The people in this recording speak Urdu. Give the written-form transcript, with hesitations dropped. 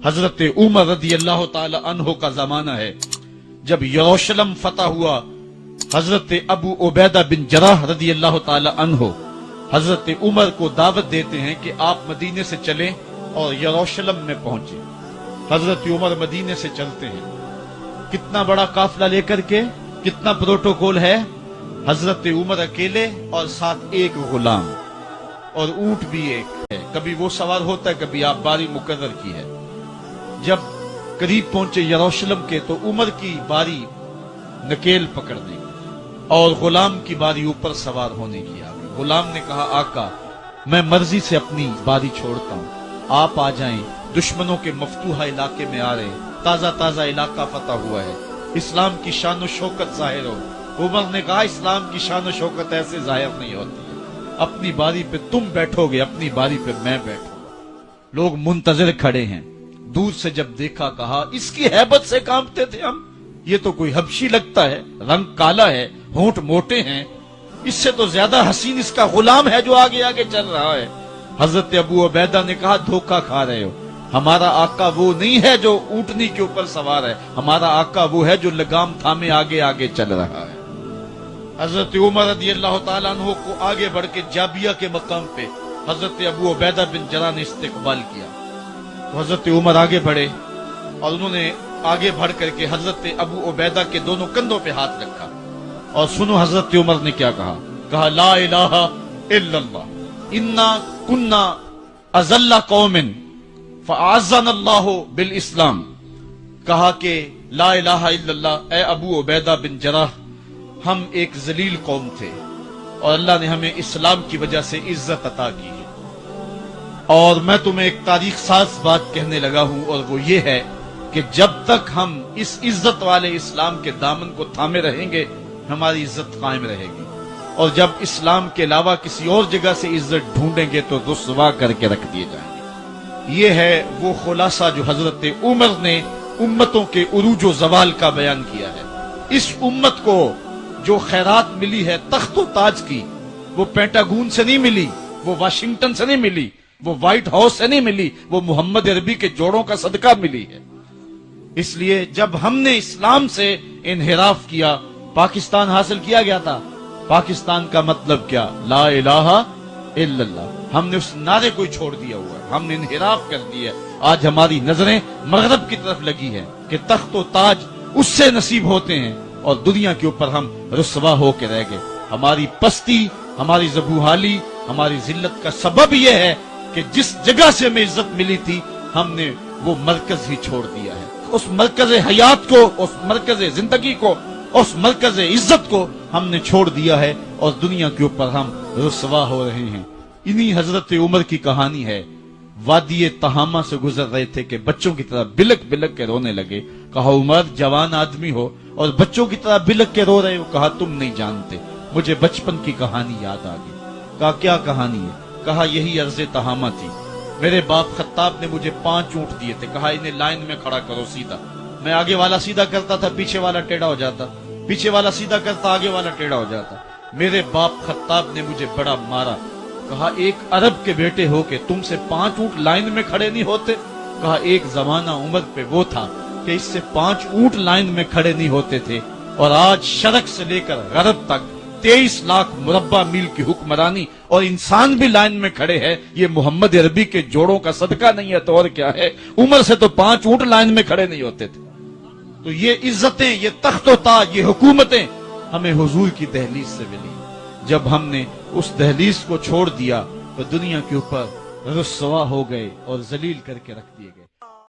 حضرت عمر رضی اللہ تعالی عنہ کا زمانہ ہے جب یروشلم فتح ہوا۔ حضرت ابو عبیدہ بن جراح رضی اللہ تعالی عنہ حضرت عمر کو دعوت دیتے ہیں کہ آپ مدینے سے چلیں اور یروشلم میں پہنچیں۔ حضرت عمر مدینے سے چلتے ہیں، کتنا بڑا قافلہ لے کر کے، کتنا پروٹوکول ہے۔ حضرت عمر اکیلے اور ساتھ ایک غلام، اور اونٹ بھی ایک ہے، کبھی وہ سوار ہوتا ہے، کبھی آپ باری مقرر کی ہے۔ جب قریب پہنچے یروشلم کے تو عمر کی باری نکیل پکڑنے کی اور غلام کی باری اوپر سوار ہونے کی آ گئی۔ غلام نے کہا آقا میں مرضی سے اپنی باری چھوڑتا ہوں، آپ آ جائیں، دشمنوں کے مفتوحہ علاقے میں آ رہے ہیں، تازہ تازہ علاقہ فتح ہوا ہے، اسلام کی شان و شوکت ظاہر ہو۔ عمر نے کہا اسلام کی شان و شوکت ایسے ظاہر نہیں ہوتی ہے، اپنی باری پہ تم بیٹھو گے، اپنی باری پہ میں بیٹھوں گا۔ لوگ منتظر کھڑے ہیں، دور سے جب دیکھا کہا اس کی ہیبت سے کانپتے تھے ہم، یہ تو کوئی حبشی لگتا ہے، رنگ کالا ہے، ہونٹ موٹے ہیں، اس سے تو زیادہ حسین اس کا غلام ہے جو آگے آگے چل رہا ہے۔ حضرت ابو عبیدہ نے کہا دھوکہ کھا رہے ہو، ہمارا آقا وہ نہیں ہے جو اونٹنی کے اوپر سوار ہے، ہمارا آقا وہ ہے جو لگام تھامے آگے آگے چل رہا ہے۔ حضرت عمر رضی اللہ تعالیٰ عنہ کو آگے بڑھ کے جابیہ کے مقام پہ حضرت ابو عبیدہ بن جراح نے استقبال کیا۔ تو حضرت عمر آگے بڑھے اور انہوں نے آگے بڑھ کر کے حضرت ابو عبیدہ کے دونوں کندھوں پہ ہاتھ رکھا، اور سنو حضرت عمر نے کیا کہا لا الہ الا اللہ انا کنا اذل قوم فاعزنا اللہ بالاسلام۔ کہا کہ لا الہ الا اللہ، اے ابو عبیدہ بن جراح، ہم ایک ذلیل قوم تھے اور اللہ نے ہمیں اسلام کی وجہ سے عزت عطا کی ہے۔ اور میں تمہیں ایک تاریخ ساز بات کہنے لگا ہوں، اور وہ یہ ہے کہ جب تک ہم اس عزت والے اسلام کے دامن کو تھامے رہیں گے ہماری عزت قائم رہے گی، اور جب اسلام کے علاوہ کسی اور جگہ سے عزت ڈھونڈیں گے تو رسوا کر کے رکھ دیے جائیں گے۔ یہ ہے وہ خلاصہ جو حضرت عمر نے امتوں کے عروج و زوال کا بیان کیا ہے۔ اس امت کو جو خیرات ملی ہے تخت و تاج کی، وہ پینٹاگون سے نہیں ملی، وہ واشنگٹن سے نہیں ملی، وہ وائٹ ہاؤس سے نہیں ملی، وہ محمد عربی کے جوڑوں کا صدقہ ملی ہے۔ اس لیے جب ہم نے اسلام سے انحراف کیا، پاکستان حاصل کیا گیا تھا۔ پاکستان کا مطلب کیا؟ لا الہ الا اللہ۔ ہم نے اس نعرے کو چھوڑ دیا ہوا ہے، ہم نے انحراف کر دیا ہے۔ آج ہماری نظریں مغرب کی طرف لگی ہیں کہ تخت و تاج اس سے نصیب ہوتے ہیں، اور دنیا کے اوپر ہم رسوا ہو کے رہ گئے۔ ہماری پستی، ہماری زبوحالی، ہماری ذلت کا سبب یہ ہے کہ جس جگہ سے ہمیں عزت ملی تھی ہم نے وہ مرکز ہی چھوڑ دیا ہے۔ اس مرکز حیات کو، اس مرکز زندگی کو، اس مرکز عزت کو ہم نے چھوڑ دیا ہے، اور دنیا کے اوپر ہم رسوا ہو رہے ہیں۔ انہی حضرت عمر کی کہانی ہے۔ وادی تہامہ سے گزر رہے تھے کہ بچوں کی طرح بلک بلک کے رونے لگے۔ کہا عمر جوان آدمی ہو اور بچوں کی طرح بلک کے رو رہے ہو۔ کہا تم نہیں جانتے، مجھے بچپن کی کہانی یاد آ گئی۔ کہا کیا کہانی ہے؟ کہا یہی عرض تہامہ تھی، میرے باپ خطاب نے مجھے 5 اونٹ دیے تھے، کہا انہیں لائن میں کھڑا کرو سیدھا۔ میں آگے والا سیدھا کرتا تھا، پیچھے والا ٹیڑھا ہو جاتا، پیچھے والا سیدھا کرتا، آگے والا ٹیڑھا ہو جاتا۔ میرے باپ خطاب نے مجھے بڑا مارا۔ کہا ایک عرب کے بیٹے ہو کہ تم سے 5 اونٹ لائن میں کھڑے نہیں ہوتے؟ کہا ایک زمانہ عمر پہ وہ تھا کہ اس سے 5 اونٹ لائن میں کھڑے نہیں ہوتے تھے، اور آج شرق سے لے کر غرب تک 23 لاکھ مربع میل کی حکمرانی اور انسان بھی لائن میں کھڑے ہیں۔ یہ محمد عربی کے جوڑوں کا صدقہ نہیں ہے تو اور کیا ہے؟ عمر سے تو 5 اونٹ لائن میں کھڑے نہیں ہوتے تھے۔ تو یہ عزتیں، یہ تخت و تاج، یہ حکومتیں ہمیں حضور کی دہلیز سے ملی۔ جب ہم نے اس دہلیز کو چھوڑ دیا تو دنیا کے اوپر رسوا ہو گئے اور ذلیل کر کے رکھ دیے گئے۔